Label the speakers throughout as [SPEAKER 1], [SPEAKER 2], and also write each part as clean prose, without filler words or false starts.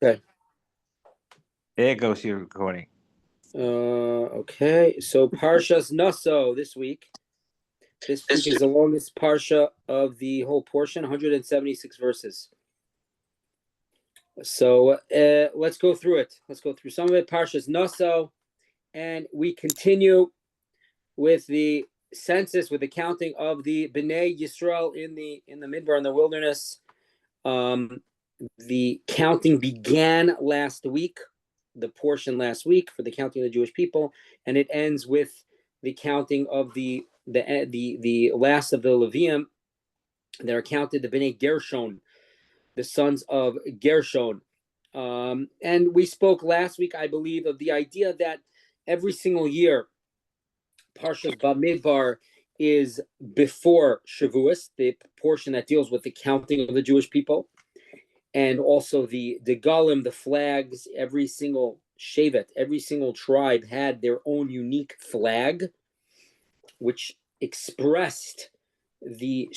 [SPEAKER 1] Okay.
[SPEAKER 2] There goes your recording.
[SPEAKER 1] Okay. So Parshas Naso this week. This week is the longest parsha of the whole portion, 176 verses. So let's go through it. Let's go through some of it. Parshas Naso, and we continue with the census, with the counting of the Bnei Yisrael in the Midbar, in the wilderness. The counting began last week, the portion last week for the counting of the Jewish people, and it ends with the counting of the last of the Levium that are counted, the Bnei Gershon, the sons of Gershon. And we spoke last week, I believe, of the idea that every single year, Parshas Bamidbar is before Shavuos, the portion that deals with the counting of the Jewish people, and also the Galim, the flags. Every single Shevet, every single tribe had their own unique flag, which expressed the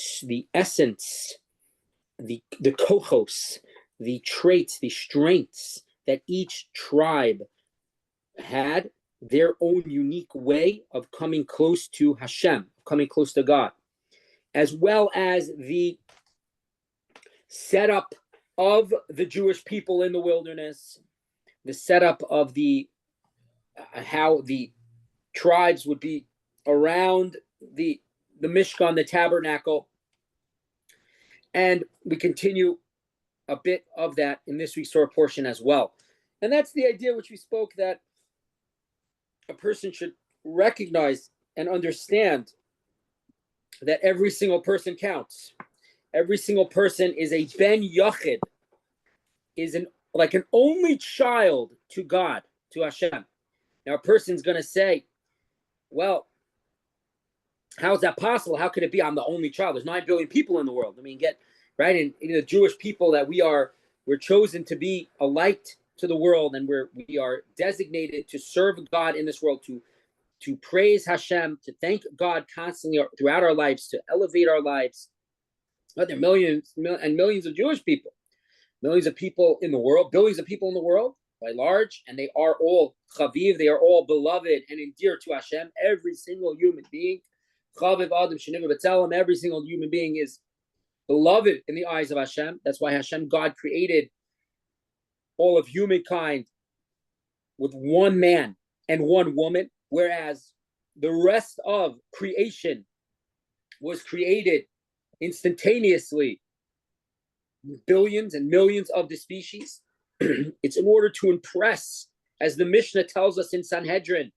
[SPEAKER 1] essence, the kohos, the traits, the strengths that each tribe had, their own unique way of coming close to Hashem, coming close to God, as well as the setup of the Jewish people in the wilderness, the setup of the how the tribes would be around the Mishkan, the tabernacle. And we continue a bit of that in this week's Torah portion as well. And that's the idea which we spoke, that a person should recognize and understand that every single person counts. Every single person is a ben yachid, is like an only child to God, to Hashem. Now a person's going to say, well, how is that possible? How could it be? I'm the only child. There's 9 billion people in the world. I mean, right? And the Jewish people that we're chosen to be a light to the world, and we are designated to serve God in this world, to praise Hashem, to thank God constantly throughout our lives, to elevate our lives. But there are millions and millions of Jewish people, millions of people in the world, billions of people in the world by large, and they are all chaviv, they are all beloved and endeared to Hashem. Every single human being, chaviv adam sheniva b'tzelem, every single human being is beloved in the eyes of Hashem. That's why Hashem, God, created all of humankind with one man and one woman, whereas the rest of creation was created instantaneously, billions and millions of the species. It's in order to impress, as the Mishnah tells us in Sanhedrin,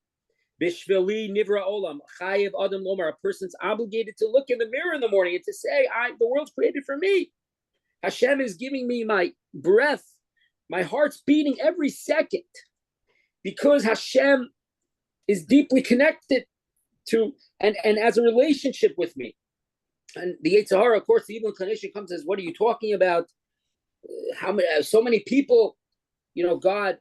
[SPEAKER 1] Bishvili nivra olam, chayev adam lomar, a person's obligated to look in the mirror in the morning and to say, the world's created for me. Hashem is giving me my breath, my heart's beating every second, because Hashem is deeply connected to and as a relationship with me. And the Yetzer Hara, of course, the evil inclination comes and says, what are you talking about? So many people, God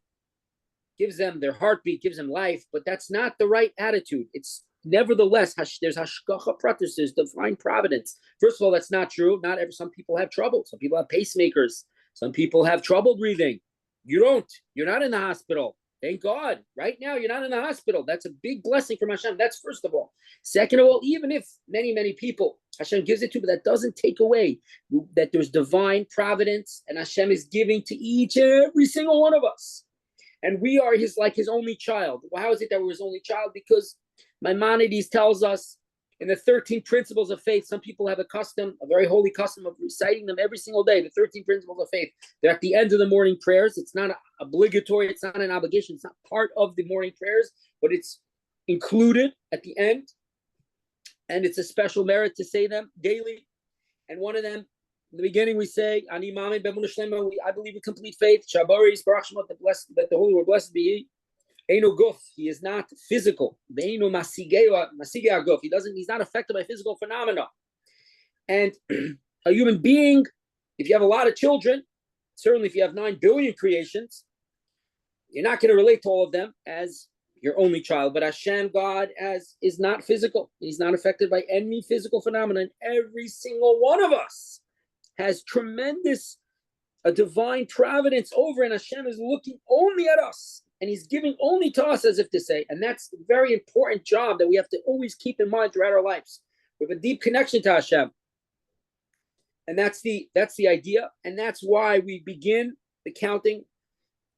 [SPEAKER 1] gives them their heartbeat, gives them life, but that's not the right attitude. It's nevertheless, there's hashgacha pratis, there's divine providence. First of all, that's not true. Some people have trouble. Some people have pacemakers. Some people have trouble breathing. You don't. You're not in the hospital. Thank God. Right now, you're not in the hospital. That's a big blessing from Hashem. That's first of all. Second of all, even if many, many people Hashem gives it to, but that doesn't take away that there's divine providence, and Hashem is giving to each and every single one of us. And we are his only child. Well, how is it that we're his only child? Because Maimonides tells us in the 13 principles of faith, some people have a very holy custom of reciting them every single day, the 13 principles of faith. They're at the end of the morning prayers. It's not obligatory. It's not an obligation. It's not part of the morning prayers, but it's included at the end. And it's a special merit to say them daily. And one of them, in the beginning, we say, Ani Mamin B'emunah Shlema, I believe in complete faith. Shabari Yisbarach Shemot, that the Holy Word, blessed be He. Eino guf, he is not physical. Ve'eino masigei guf, he's not affected by physical phenomena. And a human being, if you have a lot of children, certainly if you have 9 billion creations, you're not going to relate to all of them as your only child. But Hashem, God, is not physical. He's not affected by any physical phenomenon. Every single one of us has tremendous a divine providence over, and Hashem is looking only at us, and he's giving only to us, as if to say, and that's a very important job that we have to always keep in mind throughout our lives. We have a deep connection to Hashem. And that's the idea, and that's why we begin the counting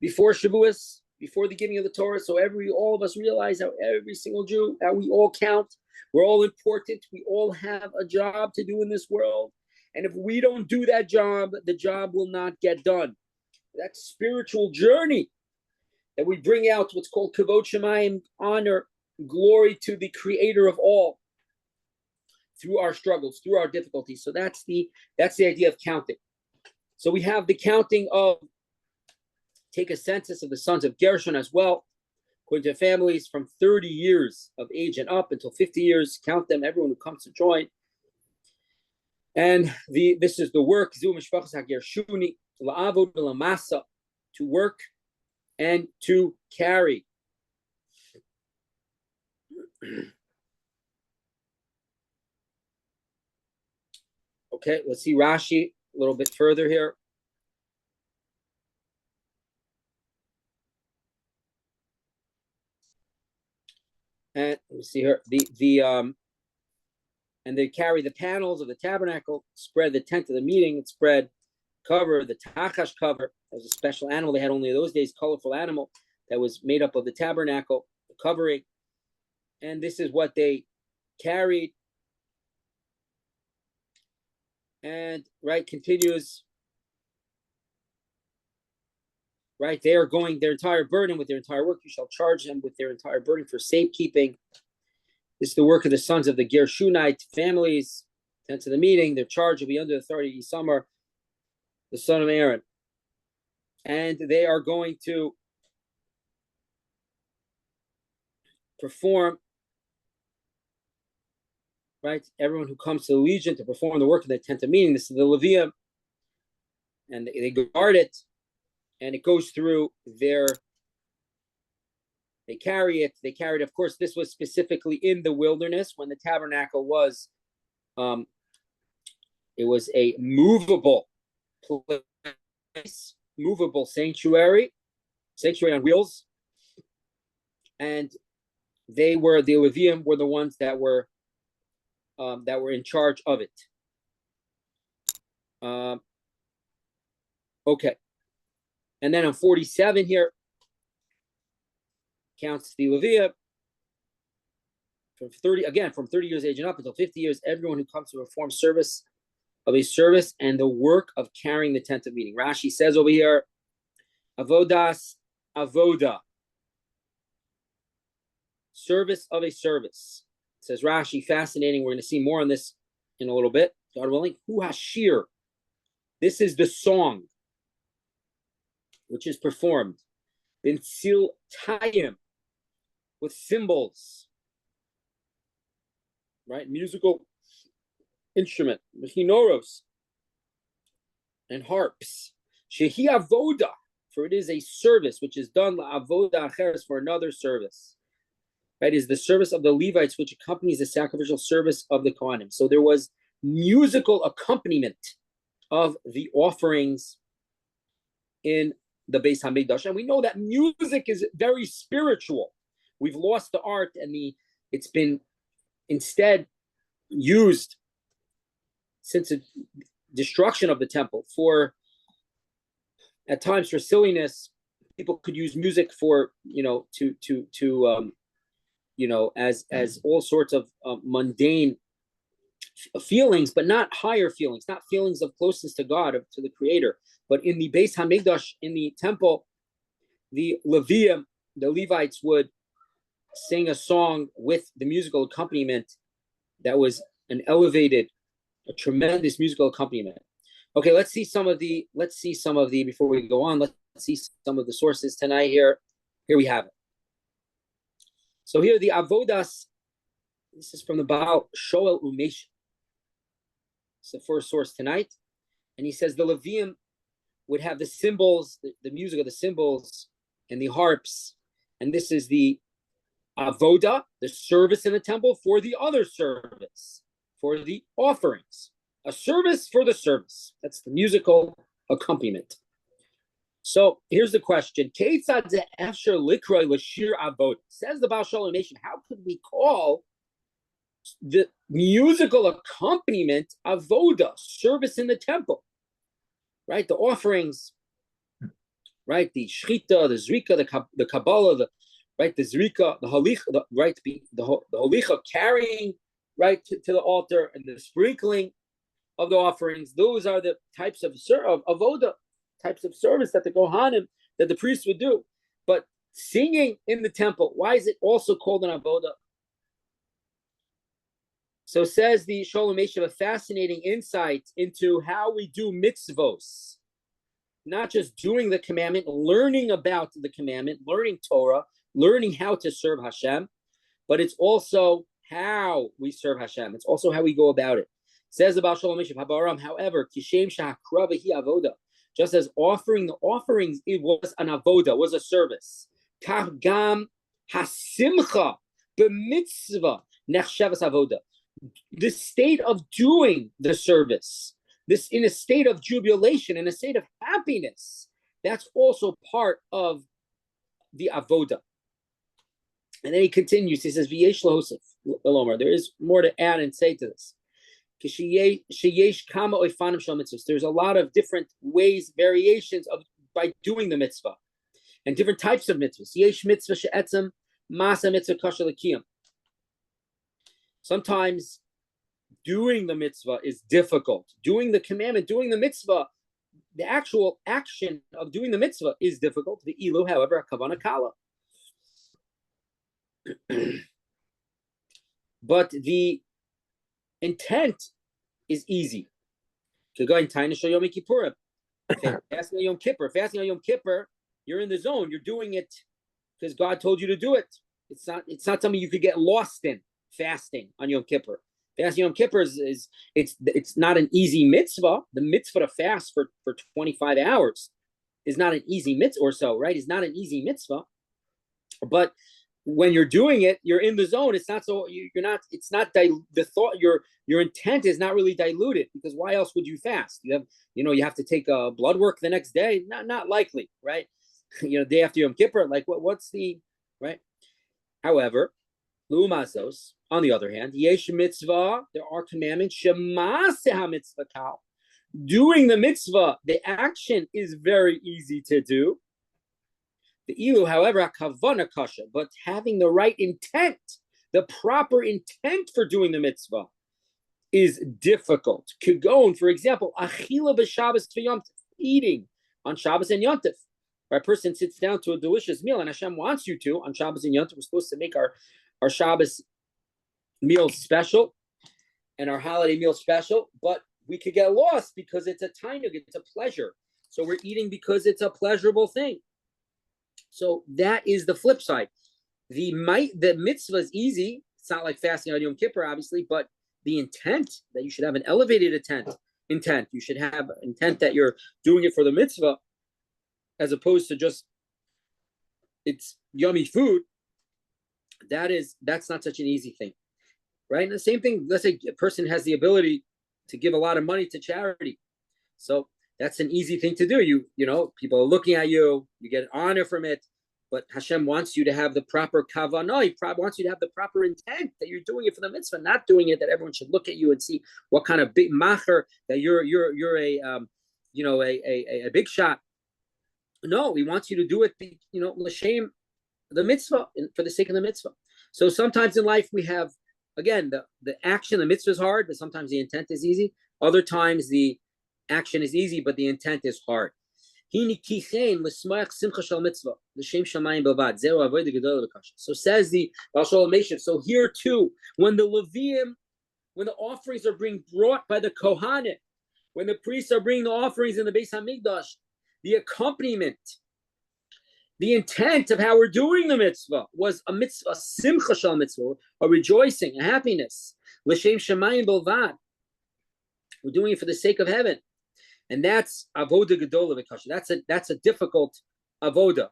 [SPEAKER 1] before Shavuos, before the giving of the Torah, so all of us realize how every single Jew, how we all count. We're all important. We all have a job to do in this world. And if we don't do that job, the job will not get done. That spiritual journey that we bring out, what's called Kavod Shemayim, honor, glory to the creator of all, through our struggles, through our difficulties. So that's the idea of counting. So we have the counting of, take a census of the sons of Gershon as well, according to families from 30 years of age and up until 50 years, count them, everyone who comes to join. And this is the work, Zu Mishpachas HaGershuni, La'avod L'Masa, to work and to carry. Okay, let's see Rashi a little bit further here. And let me see here. And they carry the panels of the tabernacle, spread the tent of the meeting, and spread cover, the tachash cover. That was a special animal they had only in those days, colorful animal that was made up of the tabernacle, the covering. And this is what they carried. And continues. They are going their entire burden with their entire work. You shall charge them with their entire burden for safekeeping. This is the work of the sons of the Gershunite families. Tents of the meeting, their charge will be under the authority of Isamar, the son of Aaron. And they are going to perform, everyone who comes to the legion to perform the work of the tent of meeting. This is the Levium. And they guard it. And it goes through they carry it. Of course, this was specifically in the wilderness when the tabernacle was, it was a movable place, movable sanctuary on wheels. And the Levium were the ones that were in charge of it. Okay. And then on 47 here, counts the Levium from 30 years age and up until 50 years, everyone who comes to perform service and the work of carrying the tent of meeting. Rashi says over here, avodas avoda, service of a service. It says Rashi, fascinating. We're going to see more on this in a little bit. God willing. Hu hashir. This is the song which is performed. Binsil tayim, with cymbals, musical instrument, mechinoros, and harps. Shehi avoda, for it is a service which is done la'avoda acheres, for another service. Is the service of the Levites which accompanies the sacrificial service of the Kohanim. So there was musical accompaniment of the offerings in the Beis HaMikdash, and we know that music is very spiritual. We've lost the art, and it's been instead used since the destruction of the temple at times for silliness. People could use music for as all sorts of mundane feelings, but not higher feelings, not feelings of closeness to God, to the Creator. But in the Beis HaMikdash, in the temple, the Levium, the Levites would sing a song with the musical accompaniment that was a tremendous musical accompaniment. Okay, let's see some of the, before we go on, let's see some of the sources tonight here. Here we have it. So here the Avodas, this is from the Baal Shoel Umesh. It's the first source tonight. And he says the Levium would have the cymbals, the music of the cymbals and the harps. And this is the Avoda, the service in the temple, for the other service, for the offerings. A service for the service. That's the musical accompaniment. So here's the question. Says the Baal Shalom Nation, how could we call the musical accompaniment avoda, service in the temple? Right? The offerings, right? The shchita, the zrika, the kabbalah, the zrika, the halicha, the halicha carrying, right, to the altar, and the sprinkling of the offerings. Those are the types of avoda, types of service that the Kohanim, that the priests would do. But singing in the temple, why is it also called an avoda? So says the Sholem Eshev, a fascinating insight into how we do mitzvos. Not just doing the commandment, learning about the commandment, learning Torah, learning how to serve Hashem, but it's also how we serve Hashem. It's also how we go about it. Says about Sholem Eshev, Habaram, however, kishem shahakrava hi avoda, just as offering the offerings, it was an avoda, was a service. Kach gam hasimcha b'mitzvah nechshavas avoda. The state of doing the service, this in a state of jubilation, in a state of happiness, that's also part of the avoda. And then he continues. He says, "V'yesh lahosef l'omar." There is more to add and say to this. There's a lot of different ways, variations of by doing the mitzvah, and different types of mitzvahs. Yesh mitzvah she'etzem masa mitzvah kasher l'kiyam. Sometimes doing the mitzvah is difficult. Doing the commandment, doing the mitzvah, the actual action of doing the mitzvah is difficult. The ilu, however, kavana kala. But the intent is easy. Fasting on Yom Kippur. Fasting on Yom Kippur, you're in the zone. You're doing it because God told you to do it. It's not something you could get lost in. Fasting on Yom Kippur. Fasting on Yom Kippur it's not an easy mitzvah. The mitzvah to fast for 25 hours is not an easy mitzvah or so, right? It's not an easy mitzvah. But when you're doing it, you're in the zone. It's not so you're not. It's not the thought. Your intent is not really diluted, because why else would you fast? You have to take a blood work the next day. Not likely, right? Day after Yom Kippur. Like what's the right? However, Lu'umazos, on the other hand, yesh mitzvah, there are commandments. Shemaaseh mitzvah kal. Doing the mitzvah, the action is very easy to do. The ilu, however, kavana kasha, but having the right intent, the proper intent for doing the mitzvah, is difficult. Kugon, for example, achila b'Shabbos v'yomtiv, eating on Shabbos and Yontif. A person sits down to a delicious meal, and Hashem wants you to on Shabbos and Yontif. We're supposed to make our Shabbos meal special and our holiday meal special, but we could get lost because it's a tainug, it's a pleasure. So we're eating because it's a pleasurable thing. So that is the flip side. The mitzvah is easy. It's not like fasting on Yom Kippur, obviously, but the intent, that you should have an elevated intent. You should have intent that you're doing it for the mitzvah, as opposed to just it's yummy food. That's not such an easy thing, right? And the same thing, let's say a person has the ability to give a lot of money to charity. So that's an easy thing to do. You people are looking at you, you get honor from it, but Hashem wants you to have the proper kavanah. He wants you to have the proper intent that you're doing it for the mitzvah, not doing it that everyone should look at you and see what kind of big macher that you're a big shot. No, he wants you to do it, l'shem the mitzvah, for the sake of the mitzvah. So sometimes in life we have, again, the action, the mitzvah is hard, but sometimes the intent is easy. Other times the action is easy, but the intent is hard. So says the Baal Shalom Eshev. So here too, when the offerings are being brought by the Kohanim, when the priests are bringing the offerings in the Beis Hamikdash, the accompaniment, the intent of how we're doing the mitzvah was a mitzvah, a simcha shel mitzvah, a rejoicing, a happiness. L'shem shamayim bilvad. We're doing it for the sake of heaven. And that's avoda gedola v'kasha. That's a difficult avoda.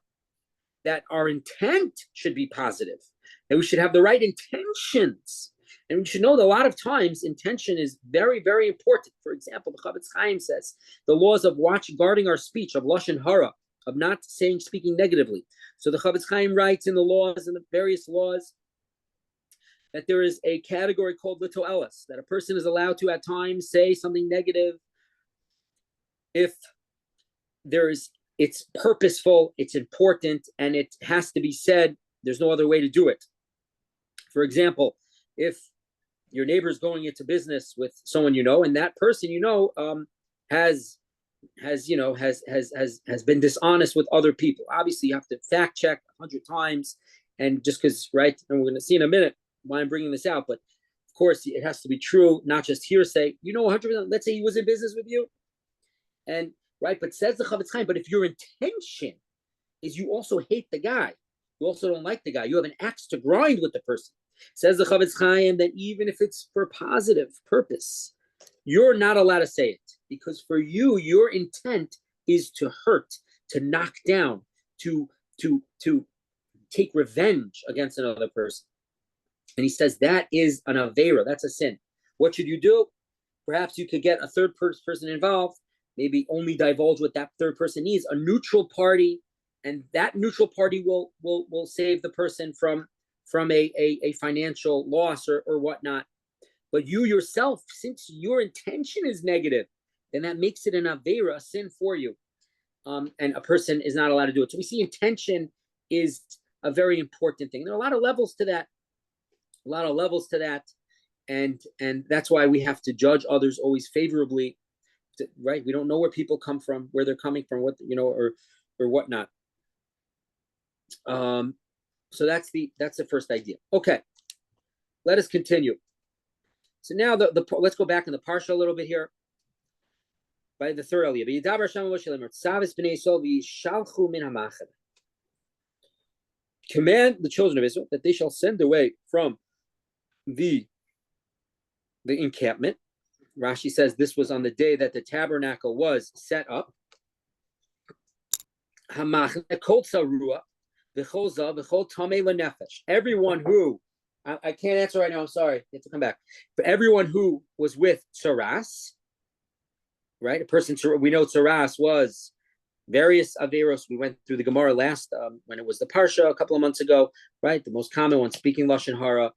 [SPEAKER 1] That our intent should be positive. That we should have the right intentions. And you should know that a lot of times intention is very, very important. For example, the Chavetz Chaim says the laws of guarding our speech, of lashon hara, of not speaking negatively. So the Chavetz Chaim writes in the laws and the various laws that there is a category called litoelis, that a person is allowed to at times say something negative if it's purposeful, it's important, and it has to be said. There's no other way to do it. For example, if your neighbor is going into business with someone you know, and that person has been dishonest with other people. Obviously, you have to fact check 100 times, and just because, right? And we're going to see in a minute why I'm bringing this out, but of course, it has to be true, not just hearsay. 100%. Let's say he was in business with you, and right, but says the Chavetz Chaim. But if your intention is you also hate the guy, you also don't like the guy, you have an axe to grind with the person. Says the Chavetz Chaim that even if it's for positive purpose, you're not allowed to say it, because for you, your intent is to hurt, to knock down, to take revenge against another person. And he says that is an aveira, that's a sin. What should you do? Perhaps you could get a third person involved, maybe only divulge what that third person needs, a neutral party, and that neutral party will save the person from a financial loss or whatnot. But you yourself, since your intention is negative, then that makes it an aveira, a sin for you. And a person is not allowed to do it. So we see intention is a very important thing. There are a lot of levels to that. And that's why we have to judge others always favorably, right? We don't know where people come from, where they're coming from, what, or whatnot. So that's the first idea. Okay, let us continue. So now let's go back in the parsha a little bit here. By the third aliyah, command the children of Israel that they shall send away from the encampment. Rashi says this was on the day that the tabernacle was set up. Everyone who, I can't answer right now, I'm sorry, you have to come back. But everyone who was with Tsaras, right? A person, we know Tsaras was various averos. We went through the Gemara last, when it was the Parsha a couple of months ago, right? The most common one, speaking lashon hara,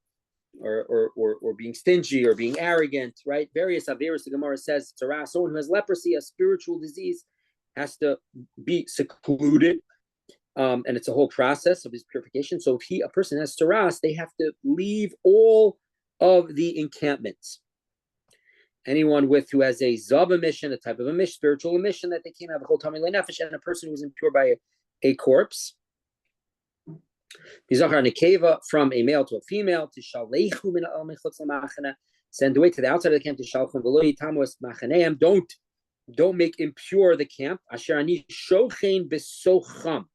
[SPEAKER 1] or being stingy, or being arrogant, right? Various averos. The Gemara says Tsaras, someone who has leprosy, a spiritual disease, has to be secluded. And it's a whole process of his purification. So if a person has Tsaras, they have to leave all of the encampments. Anyone who has a zav emission, a type of emission, spiritual emission, that they can't have a whole tummy lenefesh, and a person who is impure by a corpse. Bizachar nekeva, from a male to a female, to shalechu min al mechutz l'machana, send away to the outside of the camp, to shalchum v'lo yitamus machaneim, don't make impure the camp. Asher ani shochein besocham,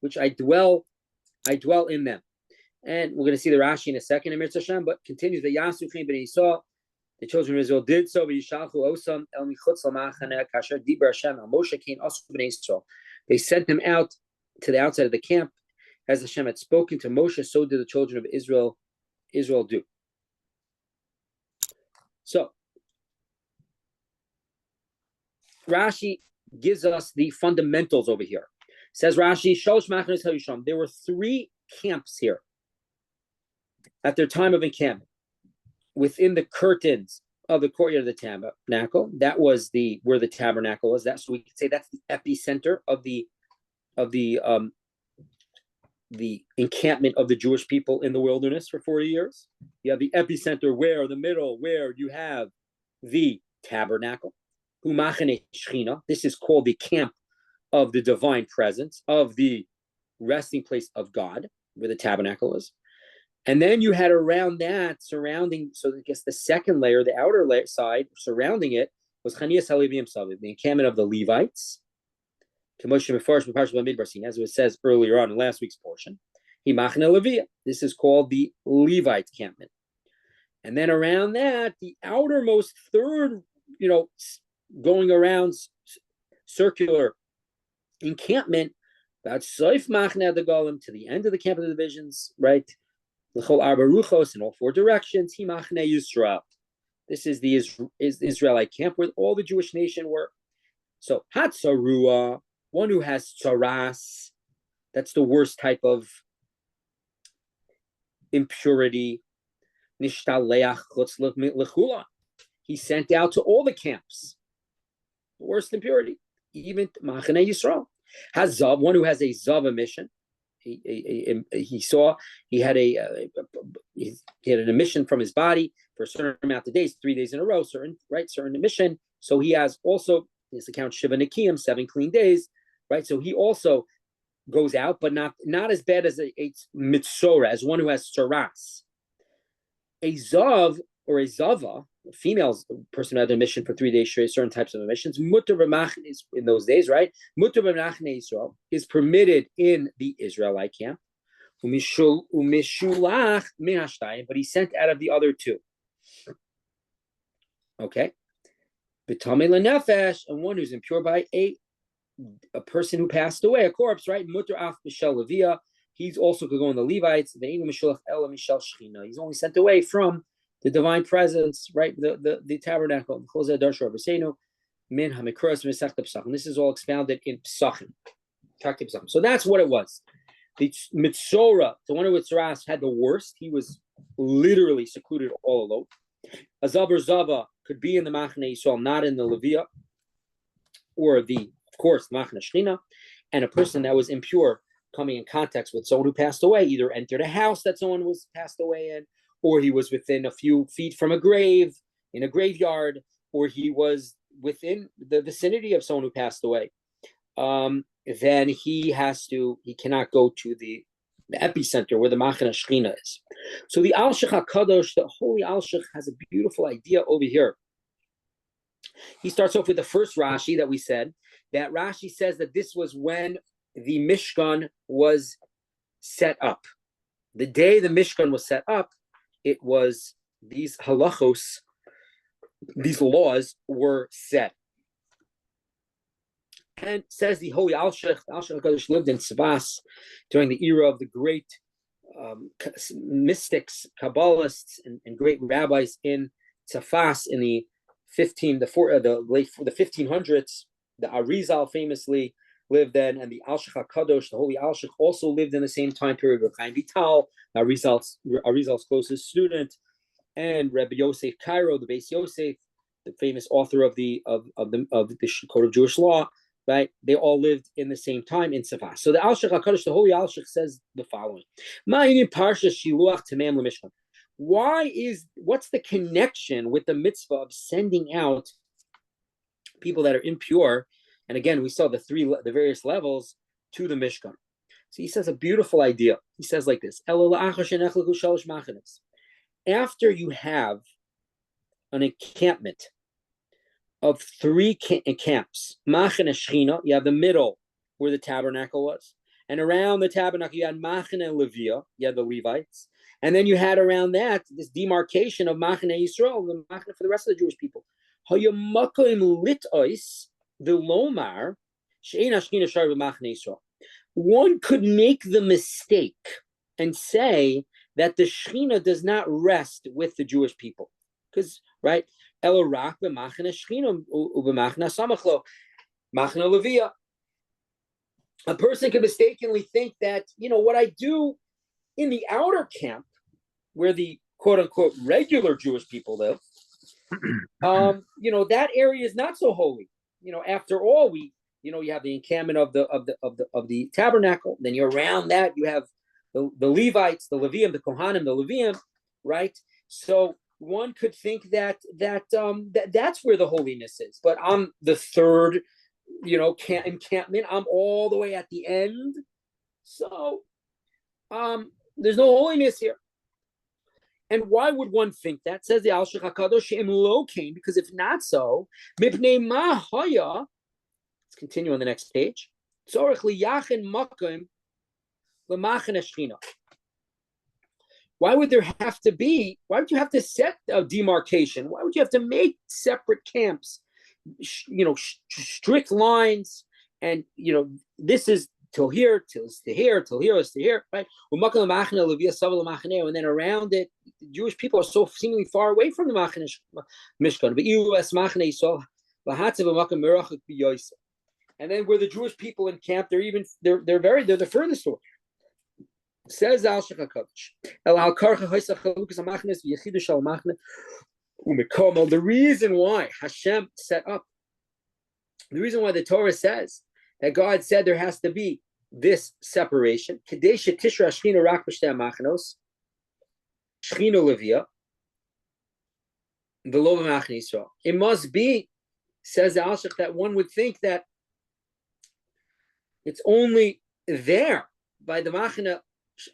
[SPEAKER 1] which I dwell in them. And we're going to see the Rashi in a second in Mitzvah Hashem, but continues the Yasuchim ben Yisrael. The children of Israel did so. They sent them out to the outside of the camp, as Hashem had spoken to Moshe. So did the children of Israel do. So Rashi gives us the fundamentals over here. Says Rashi, there were 3 camps here at their time of encampment within the curtains of the courtyard of the tabernacle. That was where the tabernacle was. So we could say that's the epicenter of the encampment of the Jewish people in the wilderness for 40 years. You have the epicenter the middle, where you have the tabernacle. This is called the camp of the divine presence, of the resting place of God, where the tabernacle is. And then you had around that, surrounding, so I guess the second layer, the outer side, surrounding it, was Chanias HaLevim Saviv, the encampment of the Levites. As it says earlier on in last week's portion. This is called the Levite encampment. And then around that, the outermost third, going around circular encampment, that's Soif Machne the Golem, to the end of the camp of the divisions, right? L'chol arba ruchos in all four directions. Himachne Yisrael. This is the Israelite camp where all the Jewish nation were. So Hatzarua, one who has tsaras, that's the worst type of impurity. Nishtaleach chutz lechula. He sent out to all the camps. The worst impurity, even Machane Yisrael. Hazav, one who has a zav emission. He saw he had an emission from his body for a certain amount of days, 3 days in a row, certain emission. So he has also his account Shiva Nikiyim, 7 clean days, right? So he also goes out, but not as bad as a mitzora, as one who has saras. A zav or a zava, a female person who had an emission for 3 days straight, certain types of emissions, mutar b'machne is in those days, right? Mutar b'machne Yisrael is permitted in the Israelite camp. Umishulach mehashtayim, but he's sent out of the other two. Okay. B'tamei lenefesh, and one who's impure by a person who passed away, a corpse, right? Mutar af b'shel levia. He's also could go in the Levites. He's only sent away from the divine presence, right? The tabernacle. And this is all expounded in Psachim. So that's what it was. The Mitzora, the one who with Saras had the worst. He was literally secluded all alone. A Zabar Zava could be in the Machane Yisrael, not in the Levia, or of course, Machane Shechina, and a person that was impure coming in contact with someone who passed away, either entered a house that someone was passed away in, or he was within a few feet from a grave, in a graveyard, or he was within the vicinity of someone who passed away. Then he cannot go to the epicenter where the Machane Shechina is. So the Al-Shech HaKadosh, the holy Al-Shech, has a beautiful idea over here. He starts off with the first Rashi that we said, that Rashi says that this was when the Mishkan was set up. The day the Mishkan was set up, it was these halachos, these laws were set. And says the holy Al-Shech HaKadosh lived in Tzvas during the era of the great mystics, Kabbalists, and great rabbis in Tzfas in the 1500s. The Arizal famously lived then, and the Al-Shech HaKadosh, the holy Al-Shech, also lived in the same time period with Chaim Vital, Arizal's closest student, and Rabbi Yosef Cairo, the Beis Yosef, the famous author of the Code of Jewish Law, right? They all lived in the same time in Tzfas. So the Al-Shech HaKadosh, the holy Al-Shech, says the following: what's the connection with the mitzvah of sending out people that are impure? And again, we saw the various levels to the Mishkan. So he says a beautiful idea. He says like this: after you have an encampment of 3 camps, Machane Shechina, you have the middle where the tabernacle was, and around the tabernacle you had Machane Levia, you had the Levites, and then you had around that this demarcation of Machane Yisrael, the Machane for the rest of the Jewish people. The Lomar, one could make the mistake and say that the Shechina does not rest with the Jewish people. Because, right? A person could mistakenly think that, what I do in the outer camp, where the quote unquote regular Jewish people live, that area is not so holy. After all, you have the encampment of the tabernacle. Then you're around that. You have the Levites, the Levium, the Kohanim, the Levium, right? So one could think that that's where the holiness is. But I'm the third, encampment. I'm all the way at the end. So there's no holiness here. And why would one think that? Says the Al-Shech HaKadosh, because if not so, mipnei ma haya, let's continue on the next page. Tzorech liyachin makom l'machane Shechina. Why would you have to set a demarcation? Why would you have to make separate camps, strict lines? And, this is till here, till to here, till here, to here, right? And then around it, the Jewish people are so seemingly far away from the Mishkan. And then where the Jewish people encamped, they're the furthest away. Says Al Shachakadosh. The reason why Hashem set up, the reason why the Torah says that God said there has to be this separation, it must be, says the Alshach, that one would think that it's only there by the machna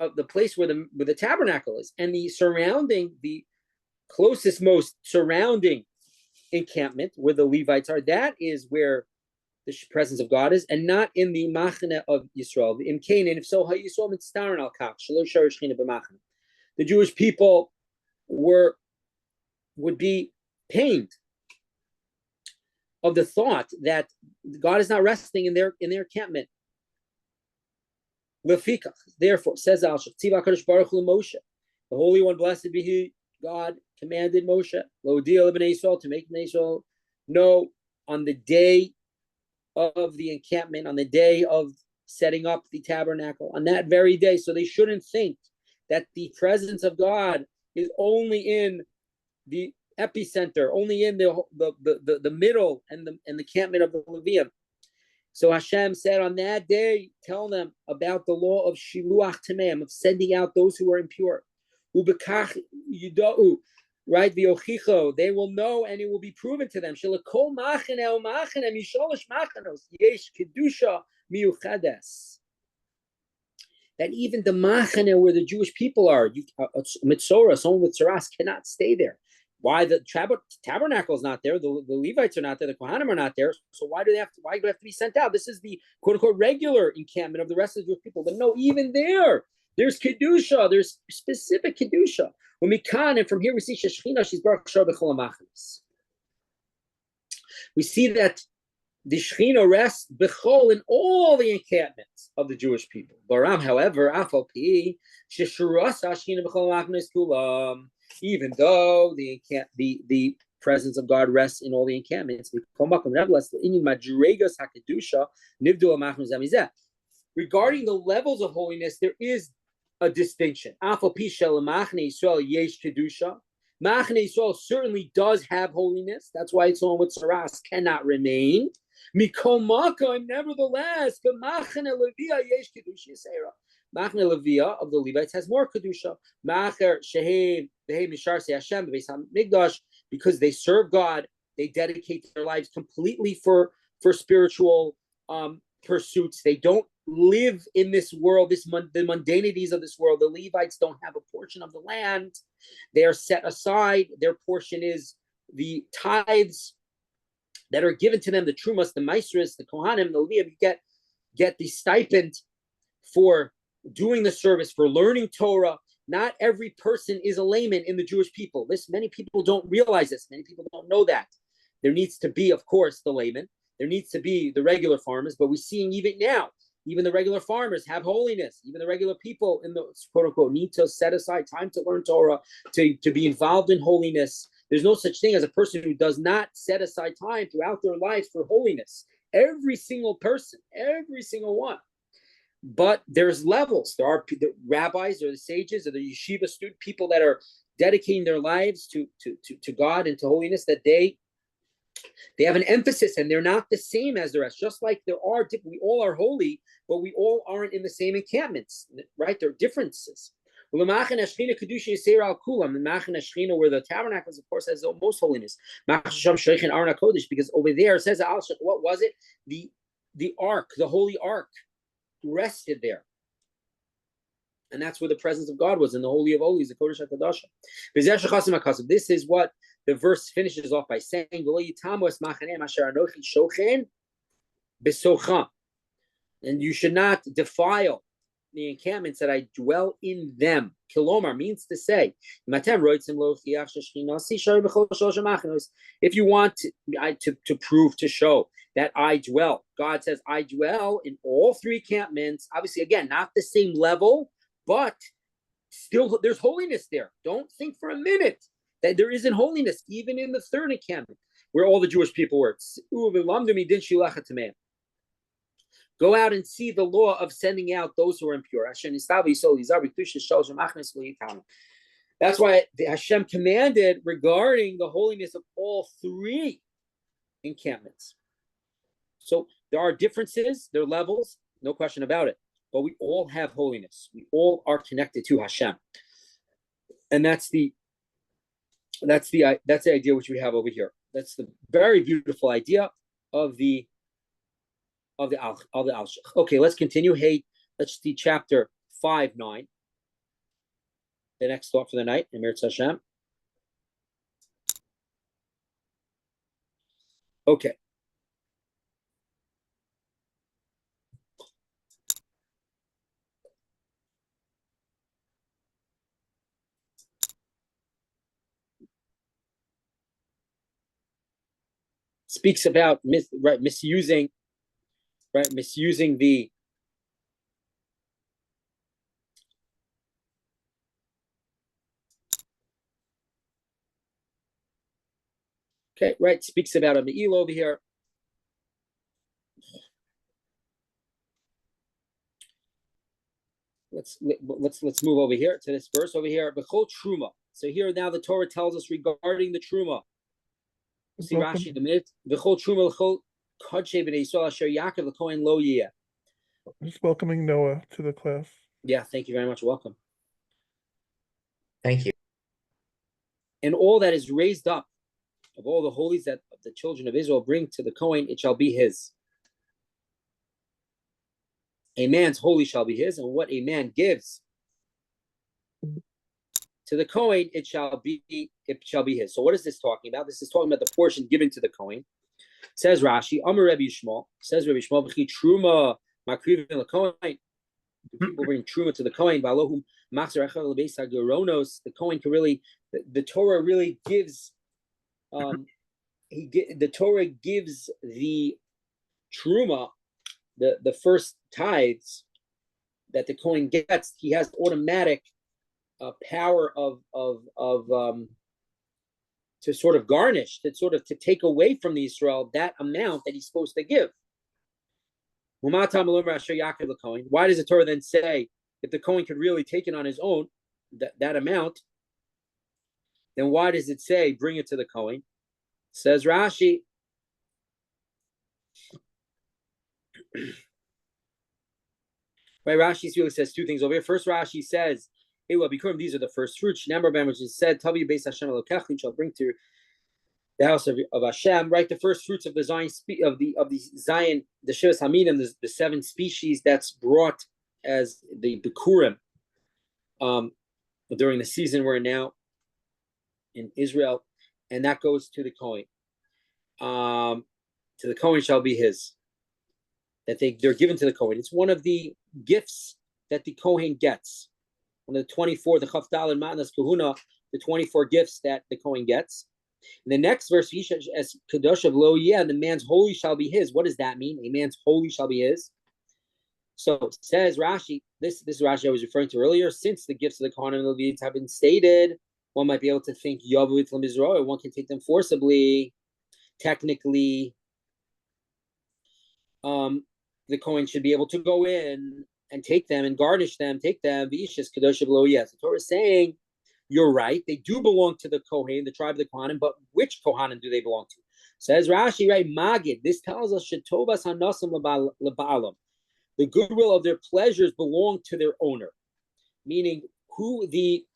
[SPEAKER 1] of the place where the tabernacle is, and the closest, most surrounding encampment where the Levites are, that is where the presence of God is, and not in the machna of Yisrael. In Canaan, if so, the Jewish people would be pained of the thought that God is not resting in their encampment. Therefore, says Al-Shach, the Holy One, blessed be He, God commanded Moshe to make Israel know on the day of the encampment, on the day of setting up the tabernacle, on that very day. So they shouldn't think that the presence of God is only in the epicenter, only in the middle and the encampment of the Levium. So Hashem said on that day, tell them about the law of Shiluach Tameim, of sending out those who are impure. Ubekach Yudau, right? V'yochicho, they will know and it will be proven to them. Shelakol machane o machane misholosh machanos yesh kedusha miyuchades. That even the machane where the Jewish people are, mitzora, someone with tzaras cannot stay there. Why? The tabernacle is not there. The Levites are not there. The Kohanim are not there. So why do they have to be sent out? This is the quote unquote regular encampment of the rest of the Jewish people. But no, even there's kedusha. There's specific kedusha. When we can, and from here we see Sheshchina, she's baruch shor b'chol hamachnis. We see that the Shechina rests b'chol in all the encampments of the Jewish people. Baram, however, afal pi sheshuras Shechina b'chol hamachnis kulam. Even though the presence of God rests in all the encampments, regarding the levels of holiness, there is a distinction. Machne Yisrael certainly does have holiness. That's why it's on with Saras cannot remain. Nevertheless, Machne Levia of the Levites has more kedusha. Macher shehem behem misharse Hashem bebeis hamikdash, because they serve God, they dedicate their lives completely for spiritual pursuits. They don't live in this world, the mundanities of this world. The Levites don't have a portion of the land; they are set aside. Their portion is the tithes that are given to them, the trumas, the maestras, the kohanim, the Levium. You get the stipend for doing the service, for learning Torah. Not every person is a layman in the Jewish people. Many people don't realize this. Many people don't know that. There needs to be, of course, the layman. There needs to be the regular farmers, but we're seeing even now, even the regular farmers have holiness. Even the regular people in the quote unquote need to set aside time to learn Torah, to be involved in holiness. There's no such thing as a person who does not set aside time throughout their lives for holiness. Every single person, every single one. But there's levels. There are the rabbis or the sages or the yeshiva student, people that are dedicating their lives to God and to holiness, that they have an emphasis, and they're not the same as the rest. Just like we all are holy, but we all aren't in the same encampments, right? There are differences. The Machan Shechina, where the tabernacles, of course, has the most holiness. Because over there, it says, what was it? The ark, the holy ark, rested there, and that's where the presence of God was, in the Holy of Holies, the Kodesh HaKadosh. This is what the verse finishes off by saying, and you should not defile the encampments, that I dwell in them. Kilomar means to say, if you want to prove, to show that I dwell, God says, I dwell in all three encampments. Obviously, again, not the same level, but still there's holiness there. Don't think for a minute that there isn't holiness, even in the third encampment, where all the Jewish people were. Go out and see the law of sending out those who are impure. That's why Hashem commanded regarding the holiness of all three encampments. So there are differences, there are levels, no question about it. But we all have holiness. We all are connected to Hashem, and that's the idea which we have over here. That's the very beautiful idea of the Alshich. Okay, let's continue. Hey, let's see chapter 5:9. The next thought for the night, Emir Hashem. Okay. Speaks about misusing the speaks about a me'il over here. Let's move over here to this verse over here. B'chol truma. So here now the Torah tells us regarding the truma. See Rashi in a minute. B'chol truma l'chol kadshe b'nei Yisrael asher Yaakov l'kohen lo yeh.
[SPEAKER 3] Just welcoming Noah to the class.
[SPEAKER 1] Yeah, thank you very much. Welcome.
[SPEAKER 4] Thank you.
[SPEAKER 1] And all that is raised up of all the holies that the children of Israel bring to the Kohen, it shall be his. A man's holy shall be his, and what a man gives to the Kohen, it shall be his. So what is this talking about? This is talking about the portion given to the Kohen. Says Rashi, Amar Rabbi Shmuel, says Rabbi Shmuel, B'chi truma makrivin l'Kohen. People bring truma to the Kohen. V'alohum machzer echad l'beis hageronos. The Kohen can really, the Torah really gives. The Torah gives the truma, the first tithes that the Kohen gets. He has automatic power of to sort of garnish, to take away from the Israel that amount that he's supposed to give. Why does the Torah then say if the Kohen could really take it on his own, that amount? Then why does it say bring it to the Kohen? Says Rashi. Right, Rashi really says two things over here. First, Rashi says, "Hey, well, Coram, these are the first fruits." Number which is said, "Tavi beis Hashem elokech, shall bring to the house of Hashem." Right, the first fruits of the Zion of the Zion, the Shivas Haminim, the 7 species that's brought as the Coram during the season we're now in Israel, and that goes to the Kohen. To the Kohen shall be his. That they're given to the Kohen. It's one of the gifts that the Kohen gets. One of the 24, the Chavdal and Matnas Kahuna, the 24 gifts that the Kohen gets. In the next verse, as Kadosh of Lo Yeh, the man's holy shall be his. What does that mean? A man's holy shall be his. So says Rashi, this Rashi I was referring to earlier, since the gifts of the Kohen and Levites have been stated, one might be able to think Yavu Itlam Israel, one can take them forcibly. Technically, the Kohen should be able to go in and take them and garnish them, take them. V'ishas Kadosh of Lo Yeh. The Torah is saying, you're right, they do belong to the Kohen, the tribe of the Kohanim, but which Kohanim do they belong to? Says Rashi, right, Magid, this tells us, Shetovas Hanasim L'Ba'alam. The goodwill of their pleasures belong to their owner. Meaning, who the,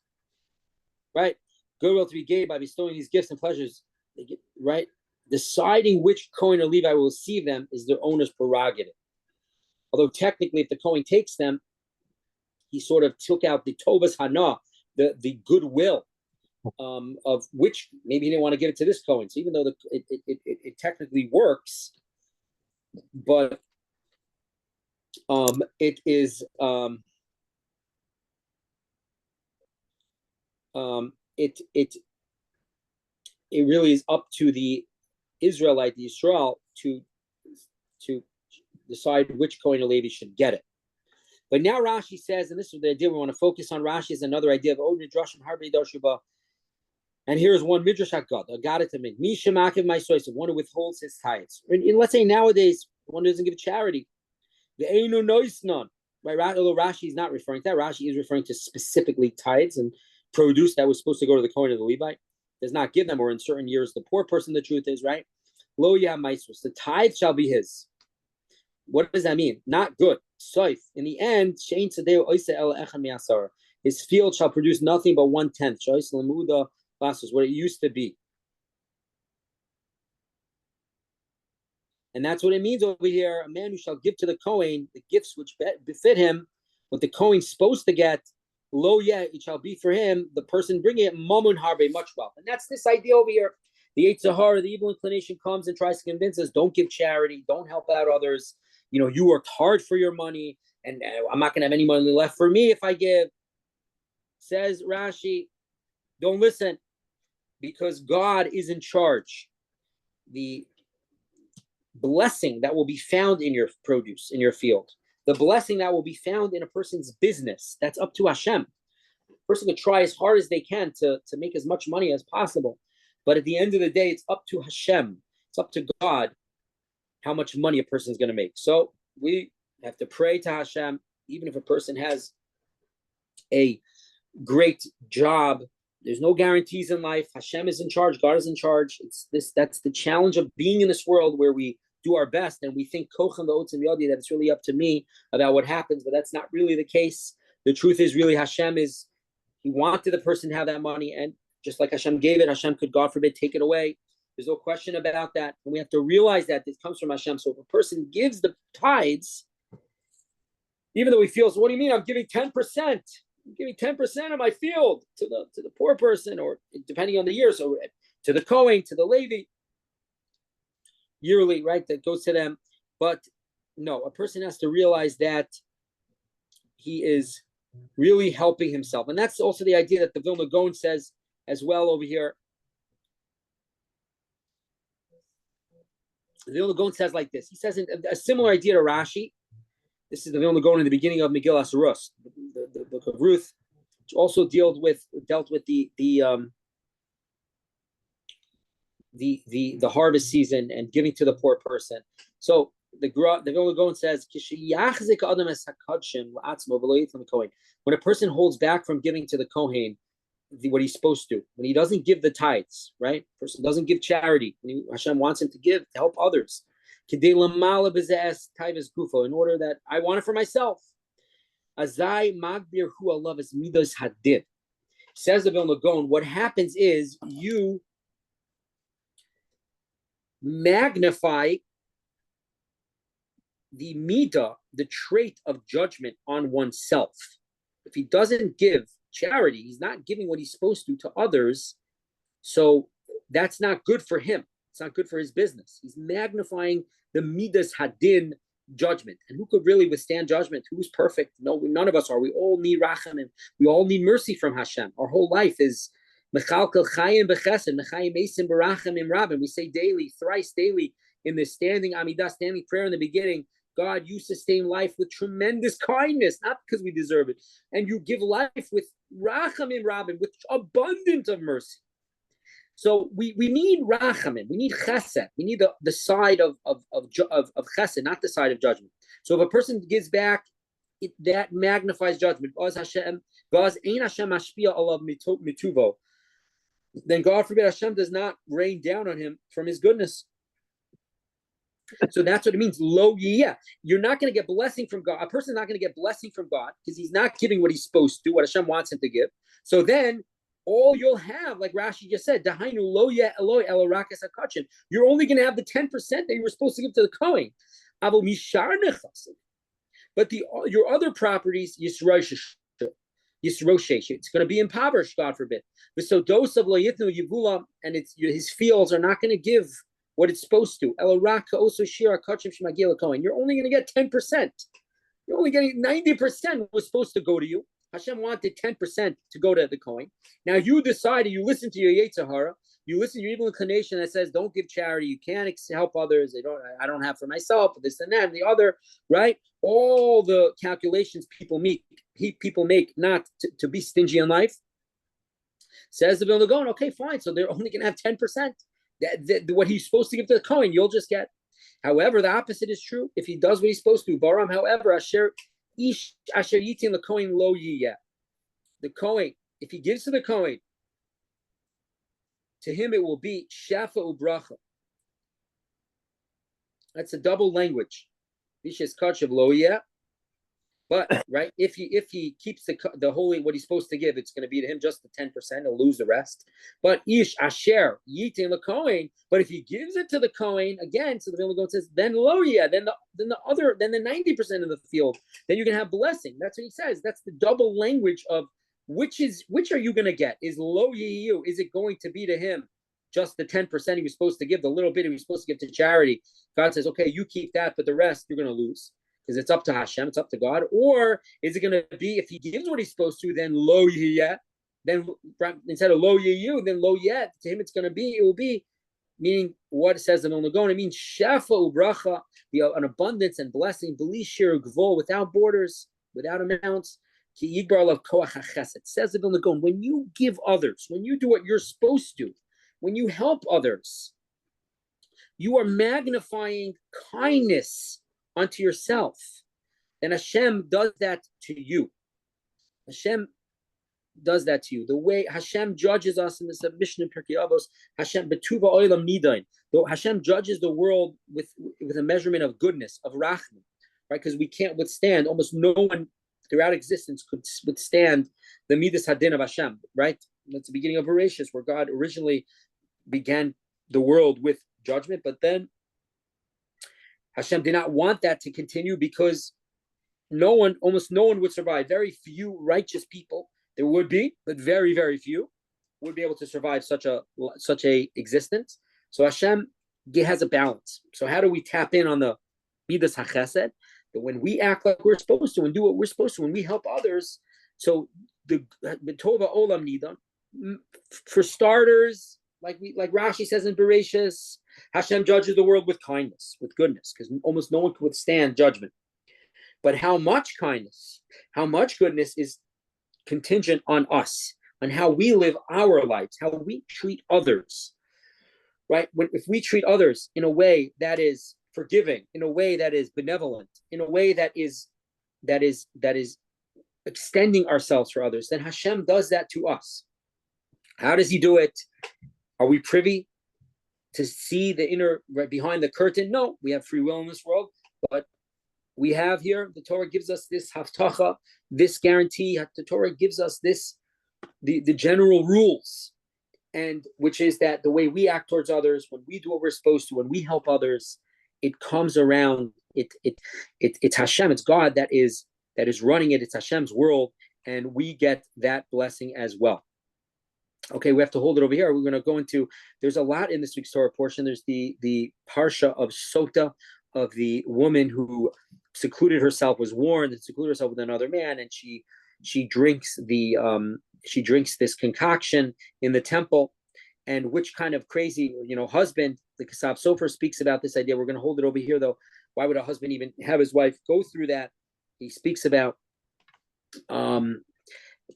[SPEAKER 1] right, goodwill to be gained by bestowing these gifts and pleasures, they get, right? Deciding which Kohen or Levi will receive them is their owner's prerogative. Although technically, if the Kohen takes them, he sort of took out the Tovas Hana, the goodwill of which maybe he didn't want to give it to this Kohen. So even though it technically works, but it is it really is up to the Israelite, the Israel, to decide which Kohen or Levi should get it. But now Rashi says, and this is the idea we want to focus on. Rashi is another idea of Midrashim Harbe Darshuba. And here's one Midrash Haggadah. I got it to me. Misha Makiv my source, one who withholds his tithes. And let's say nowadays, one who doesn't give charity. The Einu Noisnon. Right? Although Rashi is not referring to that. Rashi is referring to specifically tithes and produce that was supposed to go to the Kohen or the Levite. Does not give them, or in certain years, the poor person, the truth is, right? Lo ya maisus. The tithe shall be his. What does that mean? Not good. Soif. In the end, his field shall produce nothing but 1/10. What it used to be. And that's what it means over here. A man who shall give to the Kohen the gifts which befit him, what the Kohen's supposed to get, lo yeh, it shall be for him, the person bringing it, mamun harbe, much wealth. And that's this idea over here. The Yetzer Hara, the evil inclination, comes and tries to convince us, don't give charity, don't help out others. You worked hard for your money, and I'm not going to have any money left for me if I give. Says Rashi, don't listen, because God is in charge. The blessing that will be found in your produce, in your field, the blessing that will be found in a person's business, that's up to Hashem. A person can try as hard as they can to make as much money as possible. But at the end of the day, it's up to Hashem. It's up to God how much money a person is going to make. So we have to pray to Hashem, even if a person has a great job. There's no guarantees in life. Hashem is in charge. God is in charge. That's the challenge of being in this world where we do our best and we think kocham v'otzim yodi, that it's really up to me about what happens, but that's not really the case. The truth is really He wanted the person to have that money, and just like Hashem gave it, Hashem could, God forbid, take it away. There's no question about that. And we have to realize that this comes from Hashem. So if a person gives the tithes, even though he feels, what do you mean? I'm giving 10%. I'm giving 10% of my field to the poor person, or depending on the year. So to the Kohen, to the Levi, yearly, right? That goes to them. But no, a person has to realize that he is really helping himself. And that's also the idea that the Vilna Gaon says as well over here. The Vilna Gaon says like this. He says a similar idea to Rashi. This is the Vilna Gaon in the beginning of Megillas Rus, the book of Ruth, which also dealt with the harvest season and giving to the poor person. So the Vilna Gaon says, when a person holds back from giving to the Kohen what he's supposed to, when he doesn't give the tithes, right? Person doesn't give charity. Hashem wants him to give, to help others. In order that I want it for myself. Says the Vilna Gaon, what happens is you magnify the midah, the trait of judgment on oneself. If he doesn't give charity, he's not giving what he's supposed to others, so that's not good for him. It's not good for his business. He's magnifying the midas hadin, judgment. And who could really withstand judgment? Who's perfect? No, none of us are. We all need rachamim. We all need mercy from Hashem. Our whole life is mechalkel chayim bechesed, mechayim eisim barachamim rabim. We say daily, thrice daily, in the standing amidah, standing prayer in the beginning, God, you sustain life with tremendous kindness, not because we deserve it. And you give life with rachamim rabim, with abundant of mercy. So we need rachamim, we need chesed, we need the side of chesed, not the side of judgment. So if a person gives back, that magnifies judgment. Then God forbid Hashem does not rain down on him from his goodness. So that's what it means. Lo yiyeh. You're not going to get blessing from God. A person's not going to get blessing from God because he's not giving what he's supposed to, what Hashem wants him to give. So then all you'll have, like Rashi just said, Dahainu lo yeh eloi elo rakas hakachin. You're only going to have the 10% that you were supposed to give to the Kohen. Avo mishar nechasim. But your other properties, Yisroshesh, it's going to be impoverished, God forbid. So dose of lo yitnu yivula, and his fields are not going to give what it's supposed to. Elo raka also shira kachim shemagil Kohen. You're only going to get 10%. You're only getting 90% was supposed to go to you. Hashem wanted 10% to go to the Kohen. Now you decided, you listen to your Yetzer Hara, you listen to your evil inclination that says, don't give charity, you can't help others, I don't have for myself, this and that, and the other, right? All the calculations people make not to be stingy in life. Says the Vilna Gaon, okay, fine, so they're only going to have 10%. What he's supposed to give to the Kohen, you'll just get. However, the opposite is true. If he does what he's supposed to, Baram, however, Asher Yitin the Kohen lo yiyeh. The Kohen, if he gives to the Kohen, to him it will be Shafa Ubracha. That's a double language. Vishes Kachav lo yiyeh. But right, if he keeps the holy what he's supposed to give, it's going to be to him just the 10%. He'll lose the rest. But ish asher yitin lekohen. But if he gives it to the Kohen again, so the Vilna Gaon says, then lo yeah, then the 90% of the field, then you can have blessing. That's what he says. That's the double language of which are you going to get? Is lo you? Is it going to be to him just the 10% he was supposed to give, the little bit he was supposed to give to charity? God says, okay, you keep that, but the rest you're going to lose. Because it's up to Hashem, it's up to God. Or is it going to be, if he gives what he's supposed to, then lo yeh, then instead of lo yehu, then lo yeh, to him it will be, meaning what it says in Vilna Gaon, it means shafa ubracha, an abundance and blessing, b'li shir gvul, without borders, without amounts. Ki yigbar alav koach hachesed. It says in Vilna Gaon, when you give others, when you do what you're supposed to, when you help others, you are magnifying kindness unto yourself, and Hashem does that to you. Hashem does that to you. The way Hashem judges us in the submission in Pirkei Avos, Hashem betuva olam nidain. Though Hashem judges the world with a measurement of goodness, of rachman, right? Because we can't withstand. Almost no one throughout existence could withstand the midas hadin of Hashem, right? That's the beginning of Bereshis, where God originally began the world with judgment, but Hashem did not want that to continue because almost no one would survive. Very few righteous people, there would be, but very, very few would be able to survive such a existence. So Hashem has a balance. So how do we tap in on the midas hachesed? That when we act like we're supposed to and do what we're supposed to, when we help others, so the tova olam nidan, for starters, like Rashi says in Bereshis, Hashem judges the world with kindness, with goodness, because almost no one can withstand judgment. But how much kindness, how much goodness is contingent on us, on how we live our lives, how we treat others, right? If we treat others in a way that is forgiving, in a way that is benevolent, in a way that is extending ourselves for others, then Hashem does that to us. How does he do it? Are we privy to see the inner, right behind the curtain? No, we have free will in this world, but we have here, the Torah gives us this haftacha, this guarantee. The Torah gives us the general rules, and which is that the way we act towards others, when we do what we're supposed to, when we help others, it comes around. It's Hashem, it's God that is running it. It's Hashem's world, and we get that blessing as well. Okay, we have to hold it over here. We're going to go into, there's a lot in this week's Torah portion. There's the Parsha of Sota, of the woman who secluded herself, was warned and secluded herself with another man, and she drinks this concoction in the temple, and which kind of crazy, husband, the Kasab Sofer speaks about this idea. We're going to hold it over here though. Why would a husband even have his wife go through that? He speaks about,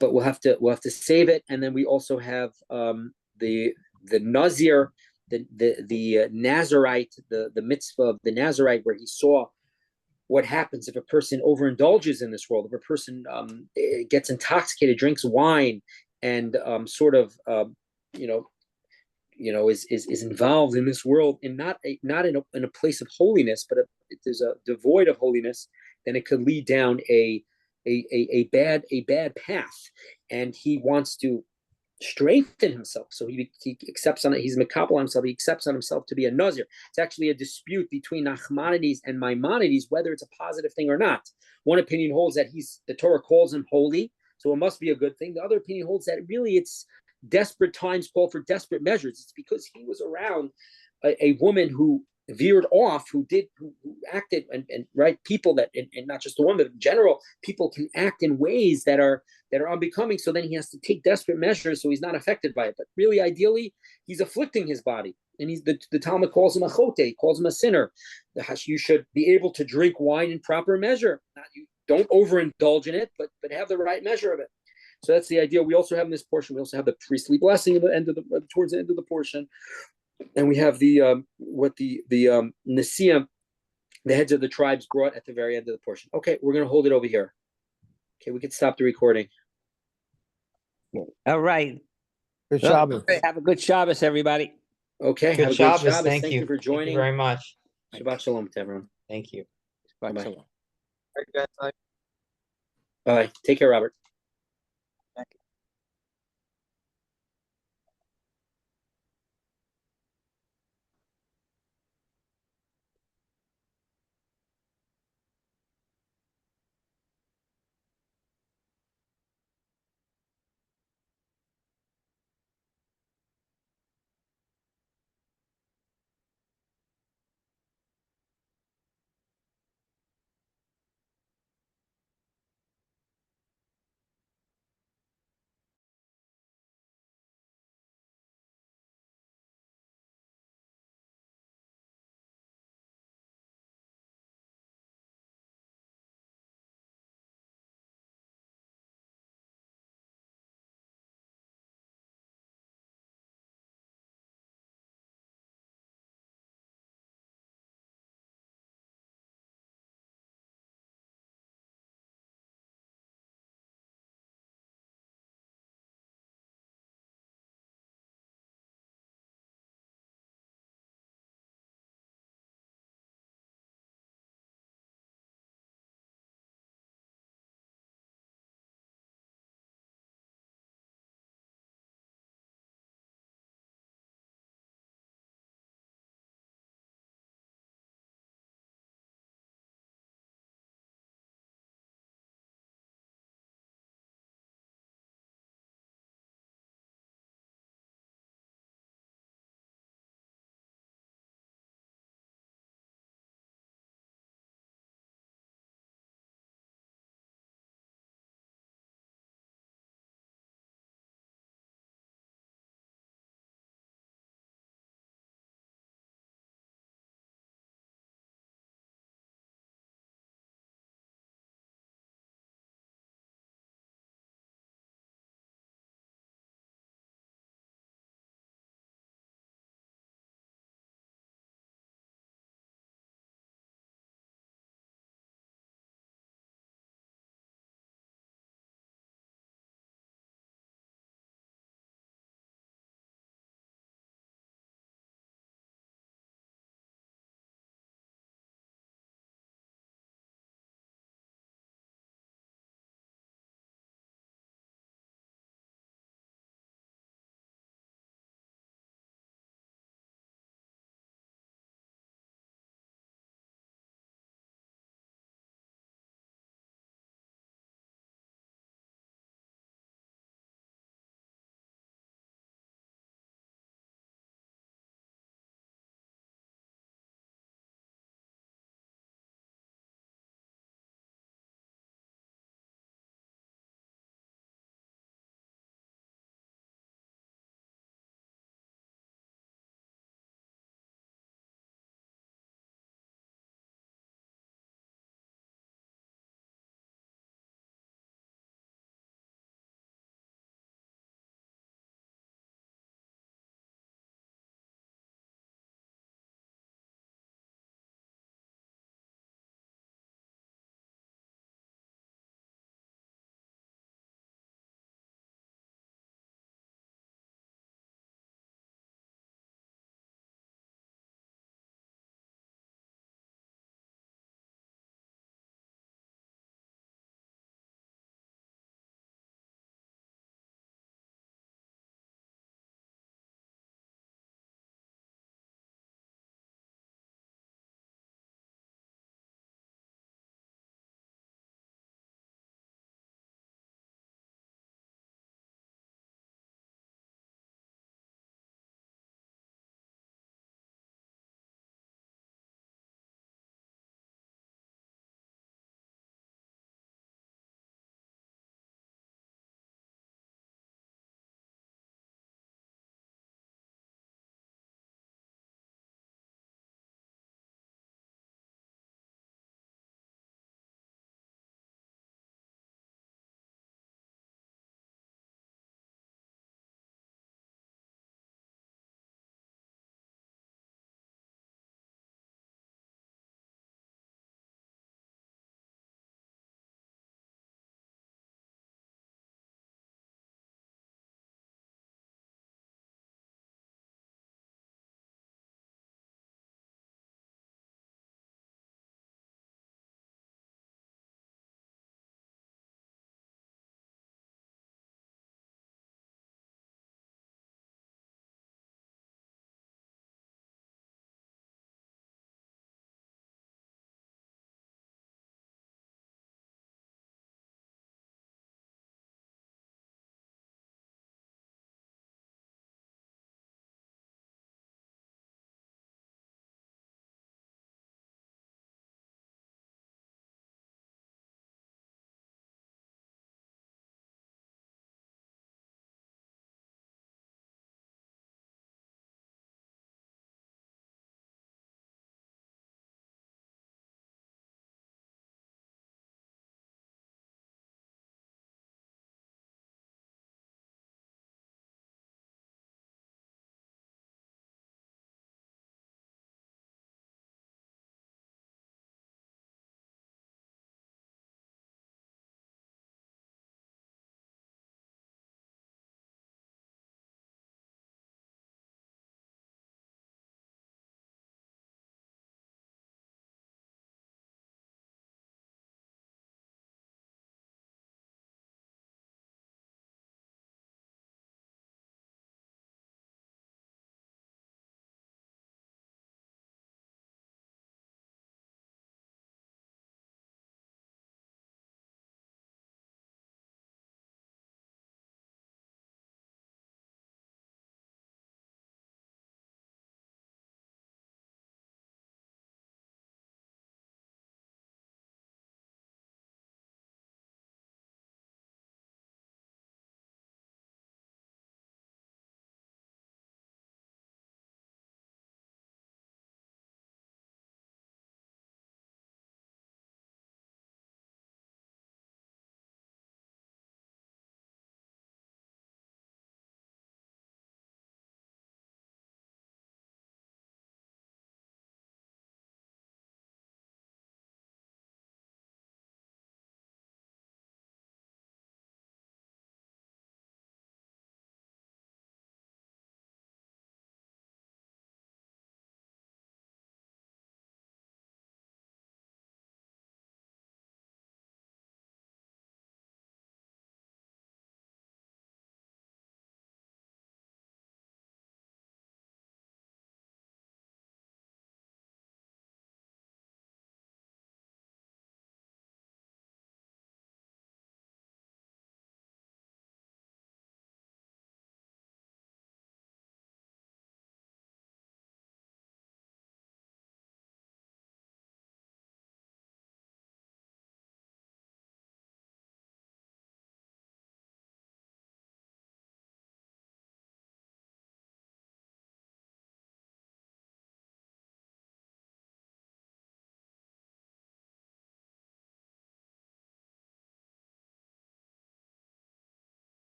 [SPEAKER 1] but we'll have to save it. And then we also have the Nazir, the Nazarite, the mitzvah of the Nazarite, where he saw what happens if a person overindulges in this world, if a person gets intoxicated, drinks wine, and is involved in this world, and not in a place of holiness, but if there's a devoid of holiness, then it could lead down a bad path, and he wants to strengthen himself. So he accepts on it. He's mekabel himself. He accepts on himself to be a nazir. It's actually a dispute between Nachmanides and Maimonides whether it's a positive thing or not. One opinion holds that the Torah calls him holy, so it must be a good thing. The other opinion holds that really it's desperate times call for desperate measures. It's because he was around a woman who veered off, who acted, and right, people that, and not just the woman, but in general, people can act in ways that are that are unbecoming. So then he has to take desperate measures so he's not affected by it. But really, ideally, he's afflicting his body. And he's the Talmud calls him a chote, calls him a sinner. You should be able to drink wine in proper measure. You don't overindulge in it, but have the right measure of it. So that's the idea. We also have in this portion, we also have the priestly blessing at the end of towards the end of the portion. And we have the Nesiim, the heads of the tribes, brought at the very end of the portion. Okay, we're going to hold it over here. Okay, we can stop the recording.
[SPEAKER 2] All right.
[SPEAKER 4] Good Shabbos.
[SPEAKER 2] Have a good Shabbos, everybody.
[SPEAKER 1] Okay,
[SPEAKER 5] Good
[SPEAKER 1] have a
[SPEAKER 5] Shabbos.
[SPEAKER 1] great Shabbos.
[SPEAKER 5] Thank you
[SPEAKER 1] for joining.
[SPEAKER 5] Thank you very much.
[SPEAKER 1] Shabbat shalom to everyone.
[SPEAKER 5] Thank you.
[SPEAKER 1] Bye-bye.
[SPEAKER 2] Shalom.
[SPEAKER 1] Bye. Take care, Robert.